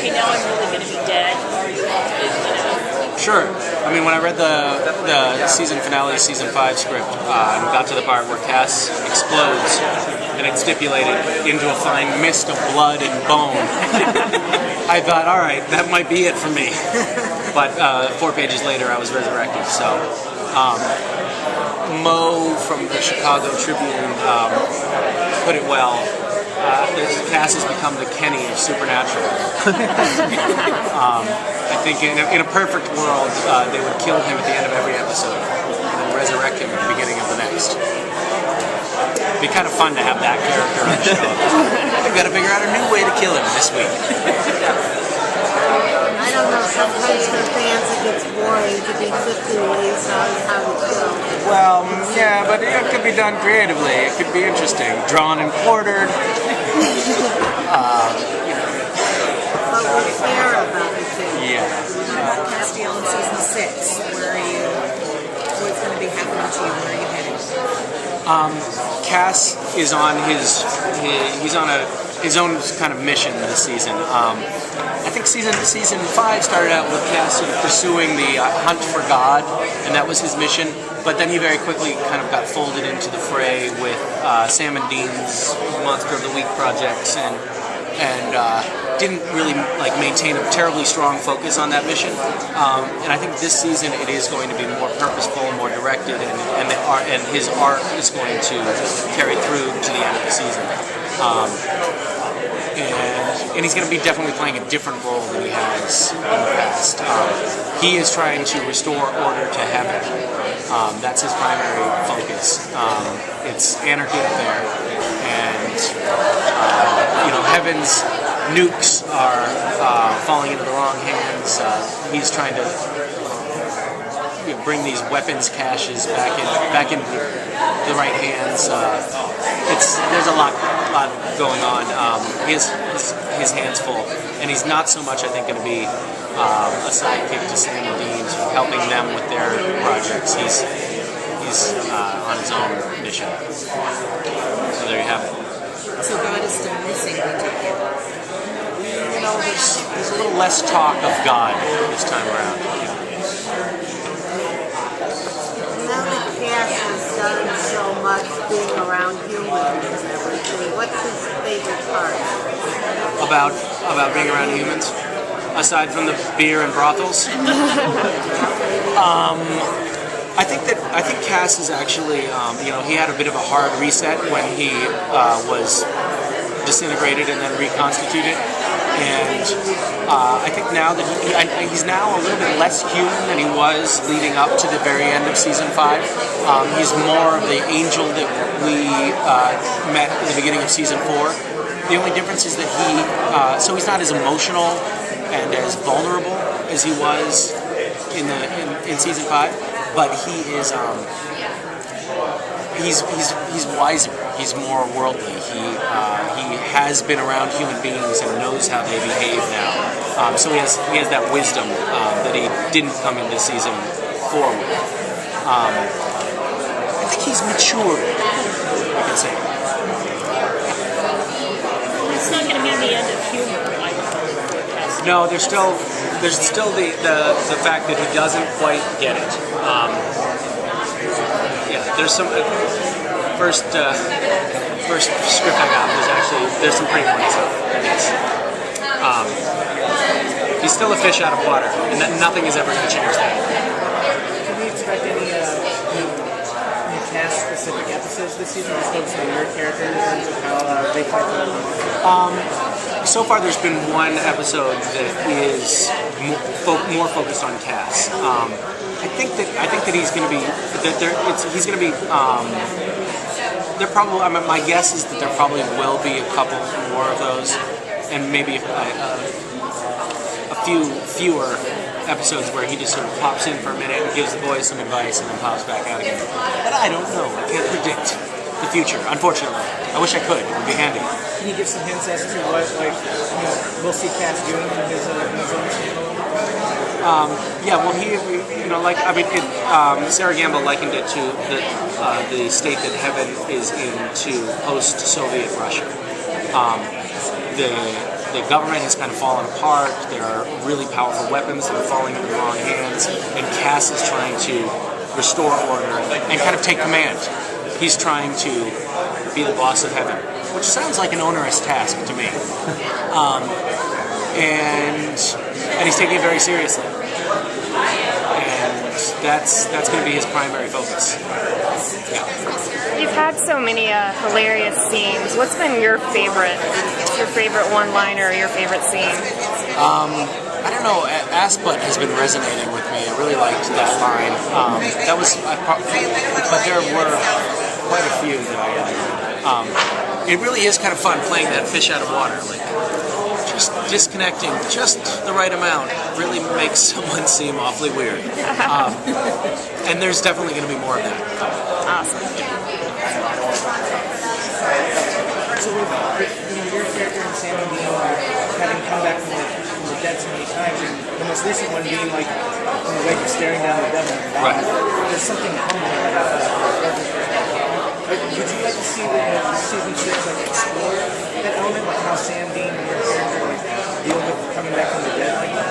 okay, now I'm really going to be dead? Sure. I mean, when I read the season finale, season 5 script, and got to the part where Cass explodes, and it's stipulated into a fine mist of blood and bone, I thought, all right, that might be it for me. But 4 pages later, I was resurrected. So, Mo from the Chicago Tribune put it well. Cass has become the Kenny of Supernatural. I think in a perfect world, they would kill him at the end of every episode and then resurrect him at the beginning of the next. It'd be kind of fun to have that character on the show. We've got to figure out a new way to kill him this week. I don't know, sometimes for fans it gets boring to be 50 ways on how to kill. Well, yeah, but it could be done creatively. It could be interesting. Drawn and quartered. But we're fair about it too. Yeah. Castiel in season 6. Where are you? What's going to be happening to you? Where are you heading? Cass is on his own kind of mission this season. I think season 5 started out with Cass sort of pursuing the hunt for God, and that was his mission. But then he very quickly kind of got folded into the fray with Sam and Dean's Monster of the Week projects, and didn't really maintain a terribly strong focus on that mission. And I think this season it is going to be more purposeful, more directed, and his arc is going to carry through to the end of the season. And he's going to be definitely playing a different role than he has in the past. He is trying to restore order to heaven. That's his primary focus. It's anarchy up there, and heaven's nukes are falling into the wrong hands. He's trying to bring these weapons caches back into the right hands. There's a lot going on. He has his hands full, and he's not so much, I think, going to be a sidekick to Sam and Dean, helping them with their projects. He's on his own mission. So there you have it. So God is still missing. There's a little less talk of God this time around. Now that Cass has done so much being around humans and everything, what's his favorite part? About being around humans, aside from the beer and brothels. I think Cass is actually, he had a bit of a hard reset when he was disintegrated and then reconstituted. And I think now that he's now a little bit less human than he was leading up to the very end of season 5. He's more of the angel that we met at the beginning of season 4. The only difference is that so he's not as emotional and as vulnerable as he was in season 5. But he is he's wiser. He's more worldly. He has been around human beings and knows how they behave now. So he has that wisdom that he didn't come into season 4 with. I think he's matured, you could say. It's not going to mean the end of humor. No, there's still the fact that he doesn't quite get it. There's some first script I got was there's some pretty funny stuff. He's still a fish out of water, and nothing is ever going to change that. Can we expect any new cast-specific episodes this season, just focused on your character in terms of how they fight the So far, there's been one episode that is more focused on Cass. I think that he's going to be he's going to be. There probably. My guess is that there probably will be a couple more of those, and maybe a fewer episodes where he just sort of pops in for a minute and gives the boys some advice and then pops back out again. But I don't know. I can't predict the future, unfortunately. I wish I could. It would be handy. Can you give some hints as to what we'll see Cass doing in his own channel? Sarah Gamble likened it to the state that heaven is in to post-Soviet Russia. the government has kind of fallen apart. There are really powerful weapons that are falling into the wrong hands, and Cass is trying to restore order and kind of take command. He's trying to be the boss of heaven, which sounds like an onerous task to me. And he's taking it very seriously. And that's going to be his primary focus. Yeah. You've had so many hilarious scenes. What's been your favorite? Your favorite one-liner or your favorite scene? I don't know. Ass-butt has been resonating with me. I really liked that line. That was, but there were quite a few that I enjoyed. It really is kind of fun playing that fish out of water. Like, just disconnecting just the right amount really makes someone seem awfully weird. And there's definitely going to be more of that. Awesome. So with your character and Sam and Dean having come back from the dead so many times, and the most recent one being like in the wake of staring down the devil, Right. There's something humbling about that. Would you like to see season 6 like explore that element, like how Sam, Dean, and your character like deal with coming back from the dead like that?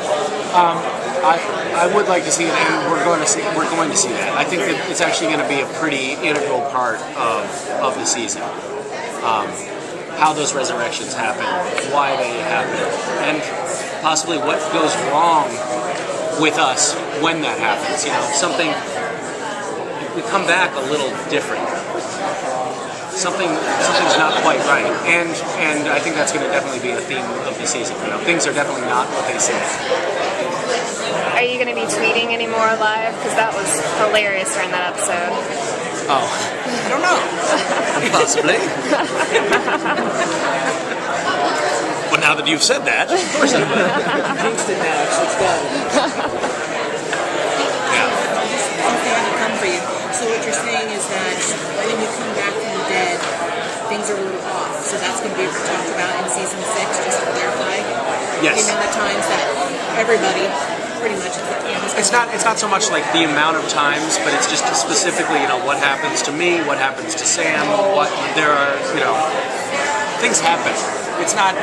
I would like to see it, and we're going to see that. I think that it's actually going to be a pretty integral part of the season. How those resurrections happen, why they happen, and possibly what goes wrong with us when that happens. You know, we come back a little different. Something's not quite right, and I think that's going to definitely be a theme of the season. You know, things are definitely not what they say. Are you going to be tweeting any more live? Because that was hilarious during that episode. Oh, I don't know. Possibly. Well, now that you've said that, of course I will. Jinxed it now, it's done. Yeah. Something to come for you. So what you're saying is that when you come back from the dead, things are a little off. So that's going to be talked about in season 6, just to clarify. Yes. The amount of times that everybody pretty much It's not so much like the amount of times, but it's just specifically, what happens to me, what happens to Sam, there are, things happen. It's not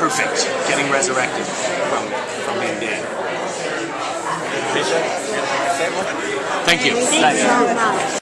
perfect getting resurrected from being dead. Thank you. Thank you so much.